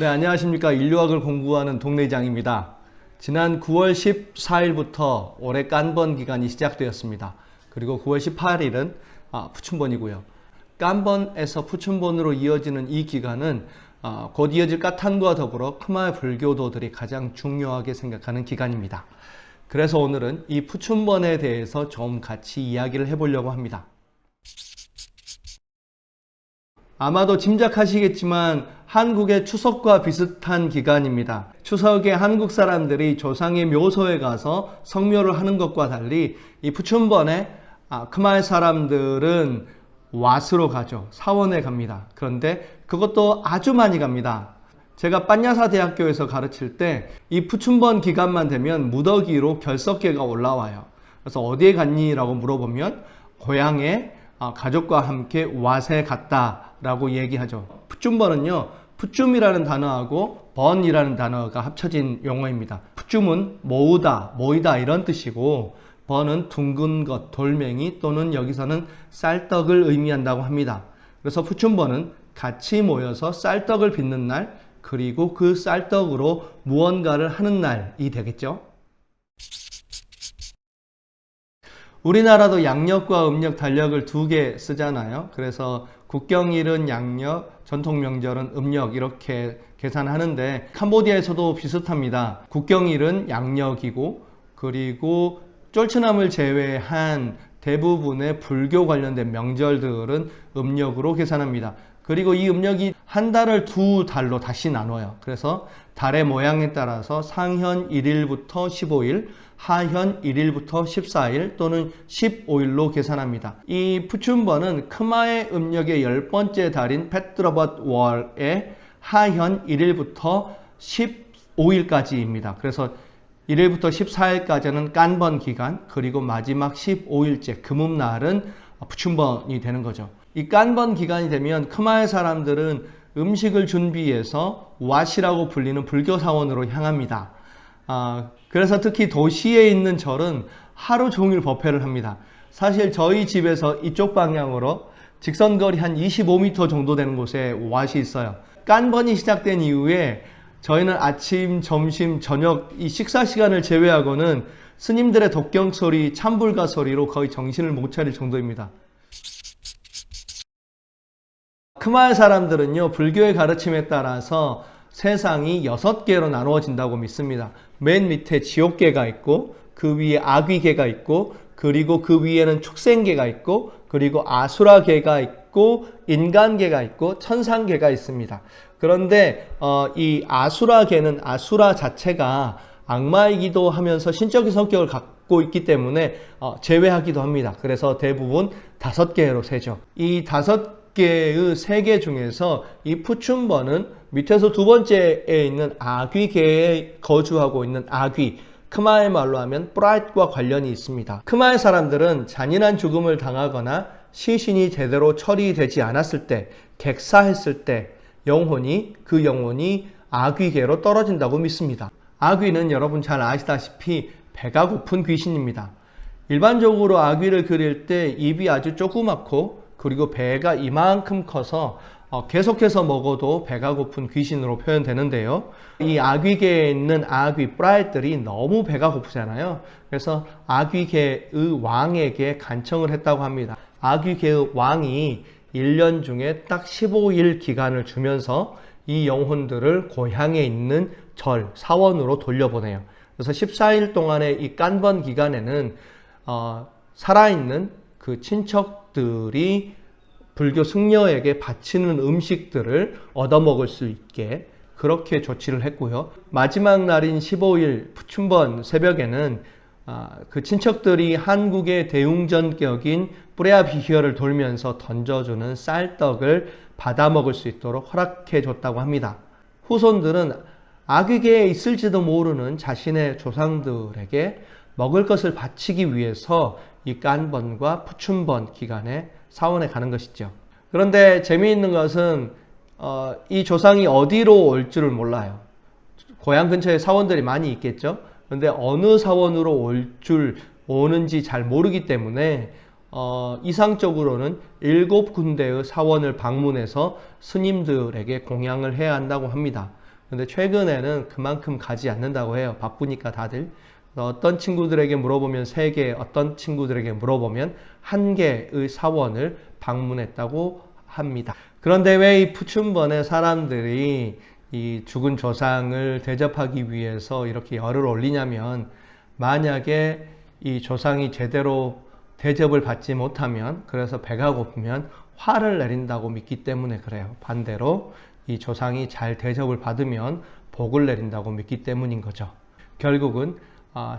네, 안녕하십니까. 인류학을 공부하는 동네장입니다. 지난 9월 14일부터 올해 깐번 기간이 시작되었습니다. 그리고 9월 18일은 푸춘본이고요. 깐번에서 푸춘본으로 이어지는 이 기간은 곧 이어질 까탄과 더불어 크마의 불교도들이 가장 중요하게 생각하는 기간입니다. 그래서 오늘은 이 푸춘본에 대해서 좀 같이 이야기를 해보려고 합니다. 아마도 짐작하시겠지만 한국의 추석과 비슷한 기간입니다. 추석에 한국 사람들이 조상의 묘소에 가서 성묘를 하는 것과 달리 이 푸춘본에 크마의 사람들은 왓으로 가죠. 사원에 갑니다. 그런데 그것도 아주 많이 갑니다. 제가 빤야사 대학교에서 가르칠 때 이 푸춘본 기간만 되면 무더기로 결석계가 올라와요. 그래서 어디에 갔니? 라고 물어보면 고향에 가족과 함께 왓에 갔다 라고 얘기하죠. 푸춘본은요, 푸춤이라는 단어하고 번이라는 단어가 합쳐진 용어입니다. 푸춤은 모으다, 모이다 이런 뜻이고, 번은 둥근 것, 돌멩이 또는 여기서는 쌀떡을 의미한다고 합니다. 그래서 푸춘본은 같이 모여서 쌀떡을 빚는 날, 그리고 그 쌀떡으로 무언가를 하는 날이 되겠죠. 우리나라도 양력과 음력, 달력을 두 개 쓰잖아요. 그래서 국경일은 양력, 전통명절은 음력 이렇게 계산하는데 캄보디아에서도 비슷합니다. 국경일은 양력이고 그리고 쫄츠남을 제외한 대부분의 불교 관련된 명절들은 음력으로 계산합니다. 그리고 이 음력이 한 달을 두 달로 다시 나눠요. 그래서 달의 모양에 따라서 상현 1일부터 15일, 하현 1일부터 14일 또는 15일로 계산합니다. 이 푸춘본은 크마의 음력의 10번째 달인 페트러벗 월의 하현 1일부터 15일까지입니다. 그래서 1일부터 14일까지는 깐번 기간, 그리고 마지막 15일째 금음날은 푸춘본이 되는 거죠. 이 깐번 기간이 되면 크마의 사람들은 음식을 준비해서 왓이라고 불리는 불교 사원으로 향합니다. 그래서 특히 도시에 있는 절은 하루 종일 법회를 합니다. 사실 저희 집에서 이쪽 방향으로 직선거리 한 25m 정도 되는 곳에 왓이 있어요. 깐번이 시작된 이후에 저희는 아침, 점심, 저녁 이 식사 시간을 제외하고는 스님들의 독경 소리, 참불가 소리로 거의 정신을 못 차릴 정도입니다. 크마의 사람들은요, 불교의 가르침에 따라서 세상이 6개로 나누어진다고 믿습니다. 맨 밑에 지옥계가 있고, 그 위에 악귀계가 있고, 그리고 그 위에는 축생계가 있고, 그리고 아수라계가 있고, 인간계가 있고, 천상계가 있습니다. 그런데 이 아수라계는 아수라 자체가 악마이기도 하면서 신적인 성격을 갖고 있기 때문에 제외하기도 합니다. 그래서 대부분 5개로 세죠. 이 5개의 세계 중에서 이 푸춘본은 밑에서 두 번째에 있는 아귀계에 거주하고 있는 아귀, 크마의 말로 하면 프라이트과 관련이 있습니다. 크마의 사람들은 잔인한 죽음을 당하거나 시신이 제대로 처리되지 않았을 때, 객사했을 때 그 영혼이 아귀계로 떨어진다고 믿습니다. 아귀는 여러분 잘 아시다시피 배가 고픈 귀신입니다. 일반적으로 아귀를 그릴 때 입이 아주 조그맣고 그리고 배가 이만큼 커서 계속해서 먹어도 배가 고픈 귀신으로 표현되는데요. 이 아귀계에 있는 아귀, 프라이들이 너무 배가 고프잖아요. 그래서 아귀계의 왕에게 간청을 했다고 합니다. 아귀계의 왕이 1년 중에 딱 15일 기간을 주면서 이 영혼들을 고향에 있는 절, 사원으로 돌려보내요. 그래서 14일 동안의 이 깐번 기간에는 살아있는 그 친척들이 불교 승려에게 바치는 음식들을 얻어먹을 수 있게 그렇게 조치를 했고요. 마지막 날인 15일 푸춘본 새벽에는 그 친척들이 한국의 대웅전격인 뿌레아비히어를 돌면서 던져주는 쌀떡을 받아먹을 수 있도록 허락해 줬다고 합니다. 후손들은 아귀계에 있을지도 모르는 자신의 조상들에게 먹을 것을 바치기 위해서 이 깐번과 푸춘본 기간에 사원에 가는 것이죠. 그런데 재미있는 것은 이 조상이 어디로 올 줄을 몰라요. 고향 근처에 사원들이 많이 있겠죠. 그런데 어느 사원으로 오는지 잘 모르기 때문에 이상적으로는 7군데의 사원을 방문해서 스님들에게 공양을 해야 한다고 합니다. 근데 최근에는 그만큼 가지 않는다고 해요. 바쁘니까 다들. 어떤 친구들에게 물어보면 3개, 어떤 친구들에게 물어보면 1개의 사원을 방문했다고 합니다. 그런데 왜 이 푸춘번에 사람들이 이 죽은 조상을 대접하기 위해서 이렇게 열을 올리냐면, 만약에 이 조상이 제대로 대접을 받지 못하면, 그래서 배가 고프면 화를 내린다고 믿기 때문에 그래요. 반대로 이 조상이 잘 대접을 받으면 복을 내린다고 믿기 때문인 거죠. 결국은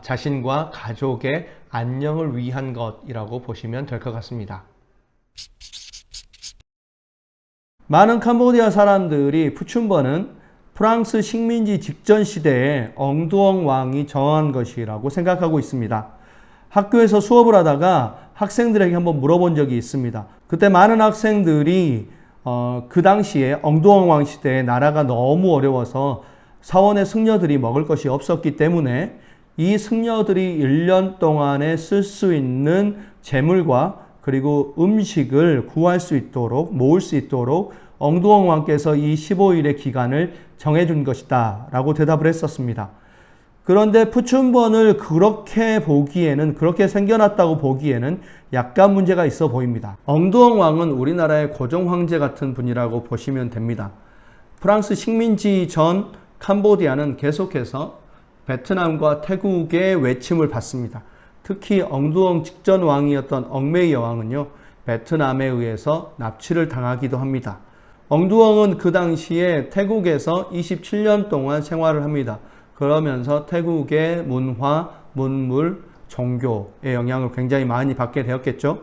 자신과 가족의 안녕을 위한 것이라고 보시면 될 것 같습니다. 많은 캄보디아 사람들이 푸춘번은 프랑스 식민지 직전 시대에 엉두엉 왕이 정한 것이라고 생각하고 있습니다. 학교에서 수업을 하다가 학생들에게 한번 물어본 적이 있습니다. 그때 많은 학생들이 그 당시에 엉두엉 왕 시대에 나라가 너무 어려워서 사원의 승려들이 먹을 것이 없었기 때문에 이 승려들이 1년 동안에 쓸 수 있는 재물과 그리고 음식을 구할 수 있도록, 모을 수 있도록 엉두엉 왕께서 이 15일의 기간을 정해준 것이다 라고 대답을 했었습니다. 그런데 푸춘번을 그렇게 보기에는, 그렇게 생겨났다고 보기에는 약간 문제가 있어 보입니다. 엉두엉 왕은 우리나라의 고종 황제 같은 분이라고 보시면 됩니다. 프랑스 식민지 전 캄보디아는 계속해서 베트남과 태국의 외침을 받습니다. 특히 엉두엉 직전 왕이었던 엉메이 여왕은요, 베트남에 의해서 납치를 당하기도 합니다. 엉두엉은 그 당시에 태국에서 27년 동안 생활을 합니다. 그러면서 태국의 문화, 문물, 종교의 영향을 굉장히 많이 받게 되었겠죠.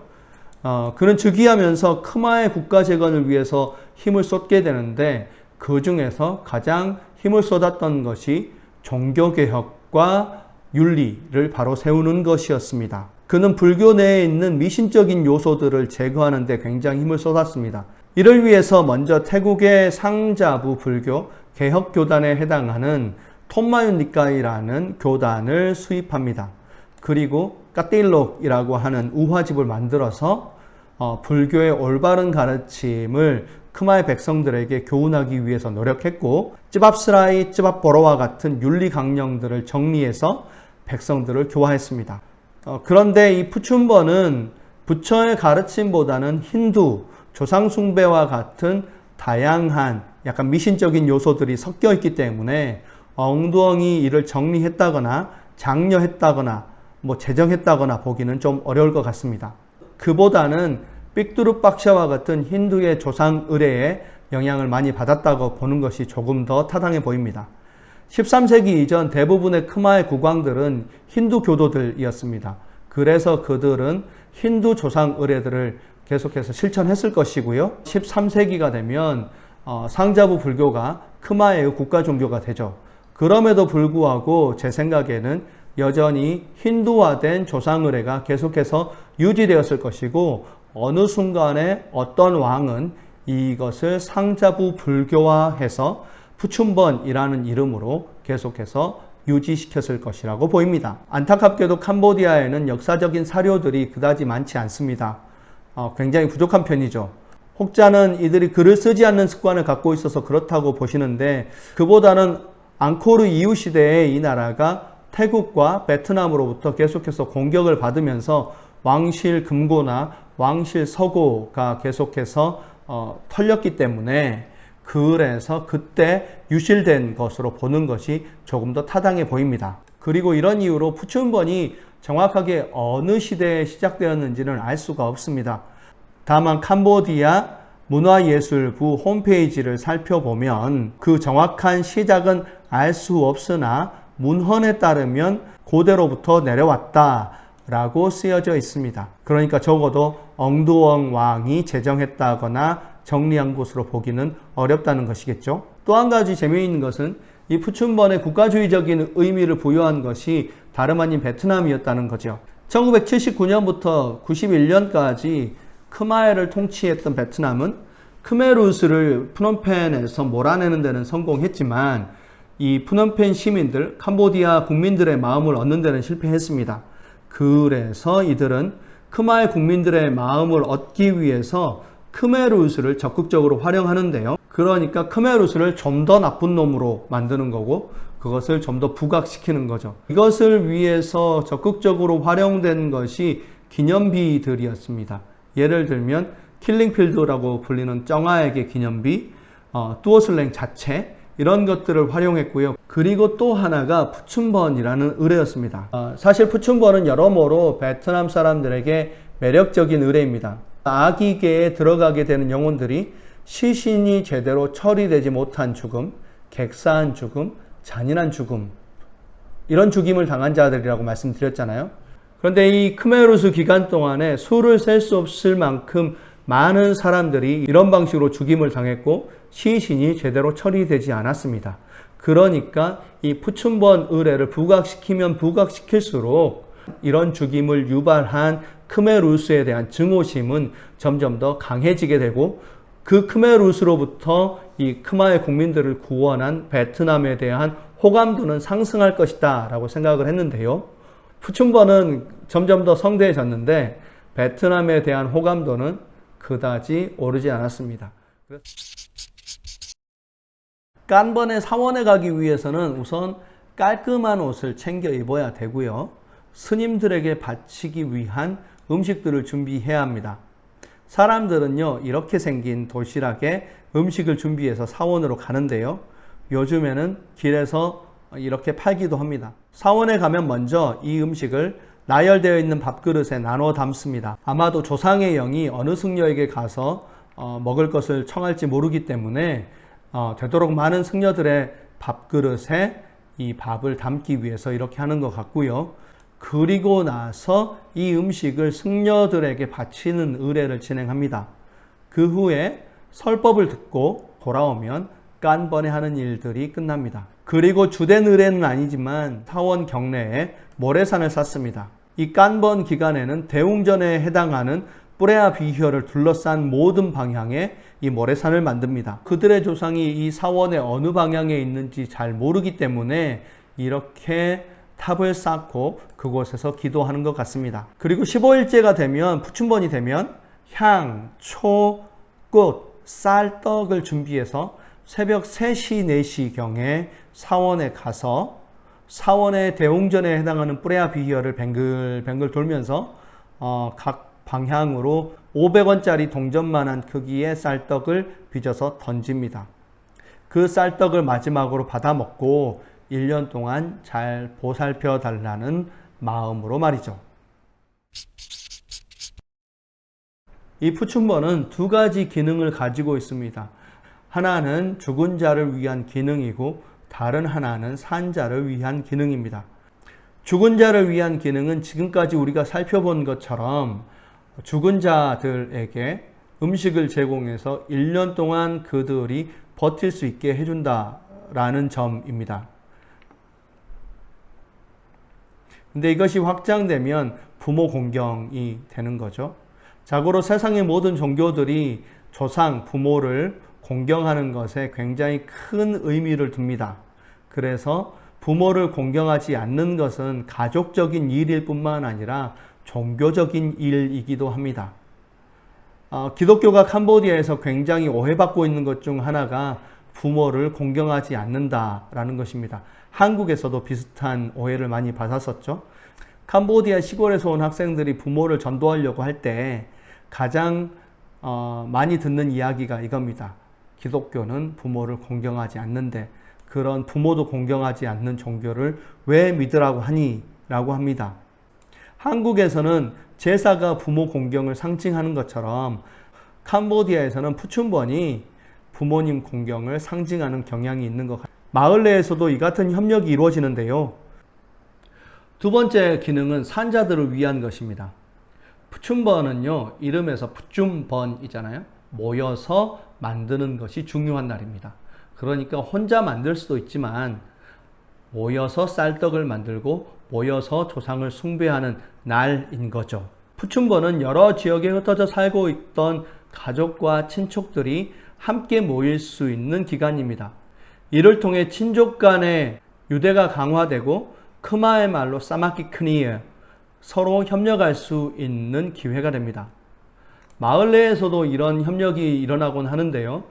그는 즉위하면서 크마의 국가 재건을 위해서 힘을 쏟게 되는데, 그 중에서 가장 힘을 쏟았던 것이 종교개혁과 윤리를 바로 세우는 것이었습니다. 그는 불교 내에 있는 미신적인 요소들을 제거하는 데 굉장히 힘을 쏟았습니다. 이를 위해서 먼저 태국의 상자부 불교 개혁교단에 해당하는 톰마윤 니카이라는 교단을 수입합니다. 그리고 까틸록이라고 하는 우화집을 만들어서 불교의 올바른 가르침을 크마의 백성들에게 교훈하기 위해서 노력했고, 찌밥스라이, 찌밥보로와 같은 윤리 강령들을 정리해서 백성들을 교화했습니다. 그런데 이 푸춘번은 부처의 가르침보다는 힌두, 조상숭배와 같은 다양한 약간 미신적인 요소들이 섞여 있기 때문에 엉두엉이 이를 정리했다거나 장려했다거나 제정했다거나 보기는 좀 어려울 것 같습니다. 그보다는 삑두루 박샤와 같은 힌두의 조상 의례에 영향을 많이 받았다고 보는 것이 조금 더 타당해 보입니다. 13세기 이전 대부분의 크마의 국왕들은 힌두 교도들이었습니다. 그래서 그들은 힌두 조상 의례들을 계속해서 실천했을 것이고요. 13세기가 되면 상자부 불교가 크마의 국가 종교가 되죠. 그럼에도 불구하고 제 생각에는 여전히 힌두화된 조상 의례가 계속해서 유지되었을 것이고, 어느 순간에 어떤 왕은 이것을 상자부 불교화해서 푸춘번이라는 이름으로 계속해서 유지시켰을 것이라고 보입니다. 안타깝게도 캄보디아에는 역사적인 사료들이 그다지 많지 않습니다. 굉장히 부족한 편이죠. 혹자는 이들이 글을 쓰지 않는 습관을 갖고 있어서 그렇다고 보시는데, 그보다는 앙코르 이후 시대에 이 나라가 태국과 베트남으로부터 계속해서 공격을 받으면서 왕실 금고나 왕실 서고가 계속해서 털렸기 때문에, 그래서 그때 유실된 것으로 보는 것이 조금 더 타당해 보입니다. 그리고 이런 이유로 푸춘번이 정확하게 어느 시대에 시작되었는지는 알 수가 없습니다. 다만 캄보디아 문화예술부 홈페이지를 살펴보면 그 정확한 시작은 알 수 없으나 문헌에 따르면 고대로부터 내려왔다 라고 쓰여져 있습니다. 그러니까 적어도 엉두엉 왕이 제정했다거나 정리한 것으로 보기는 어렵다는 것이겠죠. 또 한 가지 재미있는 것은 이 푸춘번의 국가주의적인 의미를 부여한 것이 다름 아닌 베트남이었다는 거죠. 1979년부터 91년까지 크마에를 통치했던 베트남은 크메루스를 프놈펜에서 몰아내는 데는 성공했지만, 이 프놈펜 시민들, 캄보디아 국민들의 마음을 얻는 데는 실패했습니다. 그래서 이들은 크마의 국민들의 마음을 얻기 위해서 크메루스를 적극적으로 활용하는데요. 그러니까 크메루스를 좀 더 나쁜 놈으로 만드는 거고 그것을 좀 더 부각시키는 거죠. 이것을 위해서 적극적으로 활용된 것이 기념비들이었습니다. 예를 들면 킬링필드라고 불리는 정아에게 기념비, 뚜어슬랭 자체 이런 것들을 활용했고요. 그리고 또 하나가 푸춘번이라는 의뢰였습니다. 사실 푸춘번은 여러모로 베트남 사람들에게 매력적인 의뢰입니다. 아기계에 들어가게 되는 영혼들이 시신이 제대로 처리되지 못한 죽음, 객사한 죽음, 잔인한 죽음 이런 죽임을 당한 자들이라고 말씀드렸잖아요. 그런데 이 크메루스 기간 동안에 수를 셀 수 없을 만큼 많은 사람들이 이런 방식으로 죽임을 당했고 시신이 제대로 처리되지 않았습니다. 그러니까 이 푸춘번 의뢰를 부각시키면 부각시킬수록 이런 죽임을 유발한 크메루스에 대한 증오심은 점점 더 강해지게 되고 그 크메루스로부터 이 크마의 국민들을 구원한 베트남에 대한 호감도는 상승할 것이다 라고 생각을 했는데요. 푸춘번은 점점 더 성대해졌는데 베트남에 대한 호감도는 그다지 오르지 않았습니다. 깐번의 사원에 가기 위해서는 우선 깔끔한 옷을 챙겨 입어야 되고요. 스님들에게 바치기 위한 음식들을 준비해야 합니다. 사람들은요, 이렇게 생긴 도시락에 음식을 준비해서 사원으로 가는데요. 요즘에는 길에서 이렇게 팔기도 합니다. 사원에 가면 먼저 이 음식을 나열되어 있는 밥그릇에 나눠 담습니다. 아마도 조상의 영이 어느 승려에게 가서 먹을 것을 청할지 모르기 때문에 되도록 많은 승려들의 밥그릇에 이 밥을 담기 위해서 이렇게 하는 것 같고요. 그리고 나서 이 음식을 승려들에게 바치는 의례를 진행합니다. 그 후에 설법을 듣고 돌아오면 깐번에 하는 일들이 끝납니다. 그리고 주된 의례는 아니지만 사원 경내에 모래산을 쌓습니다. 이 깐번 기간에는 대웅전에 해당하는 뿌레아 비혀를 둘러싼 모든 방향에 이 모래산을 만듭니다. 그들의 조상이 이 사원의 어느 방향에 있는지 잘 모르기 때문에 이렇게 탑을 쌓고 그곳에서 기도하는 것 같습니다. 그리고 15일째가 되면 푸춘번이 되면 향, 초, 꽃, 쌀, 떡을 준비해서 새벽 3시, 4시경에 사원에 가서 사원의 대웅전에 해당하는 뿌레아 비히어를 뱅글뱅글 돌면서 각 방향으로 500원짜리 동전만한 크기의 쌀떡을 빚어서 던집니다. 그 쌀떡을 마지막으로 받아 먹고 1년 동안 잘 보살펴 달라는 마음으로 말이죠. 이 푸춘번은 두 가지 기능을 가지고 있습니다. 하나는 죽은 자를 위한 기능이고 다른 하나는 산 자를 위한 기능입니다. 죽은 자를 위한 기능은 지금까지 우리가 살펴본 것처럼 죽은 자들에게 음식을 제공해서 1년 동안 그들이 버틸 수 있게 해준다라는 점입니다. 근데 이것이 확장되면 부모 공경이 되는 거죠. 자고로 세상의 모든 종교들이 조상, 부모를 공경하는 것에 굉장히 큰 의미를 둡니다. 그래서 부모를 공경하지 않는 것은 가족적인 일일 뿐만 아니라 종교적인 일이기도 합니다. 기독교가 캄보디아에서 굉장히 오해받고 있는 것 중 하나가 부모를 공경하지 않는다라는 것입니다. 한국에서도 비슷한 오해를 많이 받았었죠. 캄보디아 시골에서 온 학생들이 부모를 전도하려고 할 때 가장 많이 듣는 이야기가 이겁니다. 기독교는 부모를 공경하지 않는데 그런 부모도 공경하지 않는 종교를 왜 믿으라고 하니? 라고 합니다. 한국에서는 제사가 부모 공경을 상징하는 것처럼 캄보디아에서는 푸춘번이 부모님 공경을 상징하는 경향이 있는 것 같아요. 마을 내에서도 이 같은 협력이 이루어지는데요. 두 번째 기능은 산자들을 위한 것입니다. 푸춘번은요, 이름에서 푸춘번이잖아요. 모여서 만드는 것이 중요한 날입니다. 그러니까 혼자 만들 수도 있지만 모여서 쌀떡을 만들고 모여서 조상을 숭배하는 날인 거죠. 푸춘번은 여러 지역에 흩어져 살고 있던 가족과 친척들이 함께 모일 수 있는 기간입니다. 이를 통해 친족 간의 유대가 강화되고 크마의 말로 싸마키 크니에 서로 협력할 수 있는 기회가 됩니다. 마을 내에서도 이런 협력이 일어나곤 하는데요.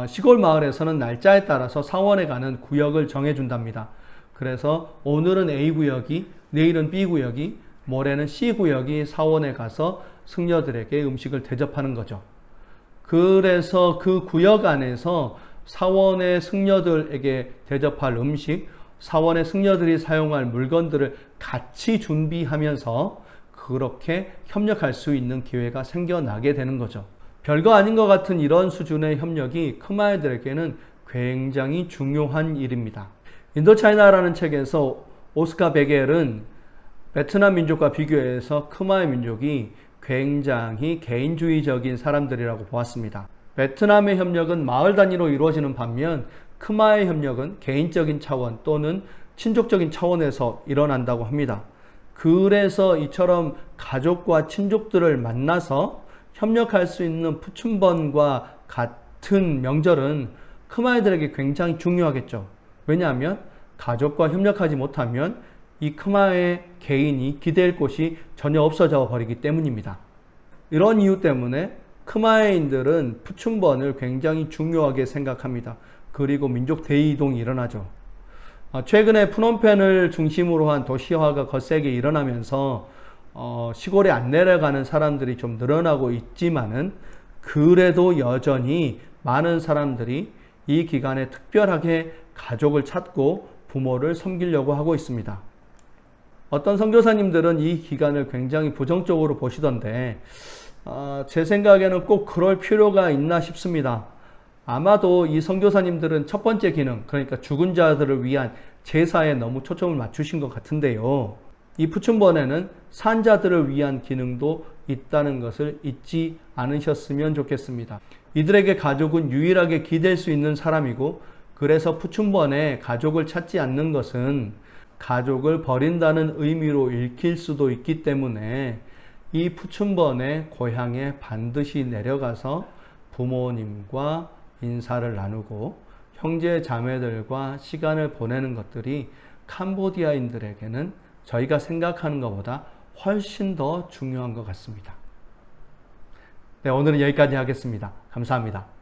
시골 마을에서는 날짜에 따라서 사원에 가는 구역을 정해준답니다. 그래서 오늘은 A구역이, 내일은 B구역이, 모레는 C구역이 사원에 가서 승려들에게 음식을 대접하는 거죠. 그래서 그 구역 안에서 사원의 승려들에게 대접할 음식, 사원의 승려들이 사용할 물건들을 같이 준비하면서 그렇게 협력할 수 있는 기회가 생겨나게 되는 거죠. 별거 아닌 것 같은 이런 수준의 협력이 khmer들에게는 굉장히 중요한 일입니다. 인도차이나라는 책에서 오스카 베겔은 베트남 민족과 비교해서 khmer 민족이 굉장히 개인주의적인 사람들이라고 보았습니다. 베트남의 협력은 마을 단위로 이루어지는 반면 khmer의 협력은 개인적인 차원 또는 친족적인 차원에서 일어난다고 합니다. 그래서 이처럼 가족과 친족들을 만나서 협력할 수 있는 푸춘번과 같은 명절은 khmer들에게 굉장히 중요하겠죠. 왜냐하면 가족과 협력하지 못하면 이 khmer의 개인이 기댈 곳이 전혀 없어져 버리기 때문입니다. 이런 이유 때문에 khmer인들은 푸춘번을 굉장히 중요하게 생각합니다. 그리고 민족 대이동이 일어나죠. 최근에 프놈펜을 중심으로 한 도시화가 거세게 일어나면서 시골에 안 내려가는 사람들이 좀 늘어나고 있지만은 그래도 여전히 많은 사람들이 이 기간에 특별하게 가족을 찾고 부모를 섬기려고 하고 있습니다. 어떤 선교사님들은 이 기간을 굉장히 부정적으로 보시던데 제 생각에는 꼭 그럴 필요가 있나 싶습니다. 아마도 이 선교사님들은 첫 번째 기능, 그러니까 죽은 자들을 위한 제사에 너무 초점을 맞추신 것 같은데요. 이 푸춘번에는 산자들을 위한 기능도 있다는 것을 잊지 않으셨으면 좋겠습니다. 이들에게 가족은 유일하게 기댈 수 있는 사람이고, 그래서 푸춘번에 가족을 찾지 않는 것은 가족을 버린다는 의미로 읽힐 수도 있기 때문에 이 푸춘번에 고향에 반드시 내려가서 부모님과 인사를 나누고 형제 자매들과 시간을 보내는 것들이 캄보디아인들에게는 저희가 생각하는 것보다 훨씬 더 중요한 것 같습니다. 네, 오늘은 여기까지 하겠습니다. 감사합니다.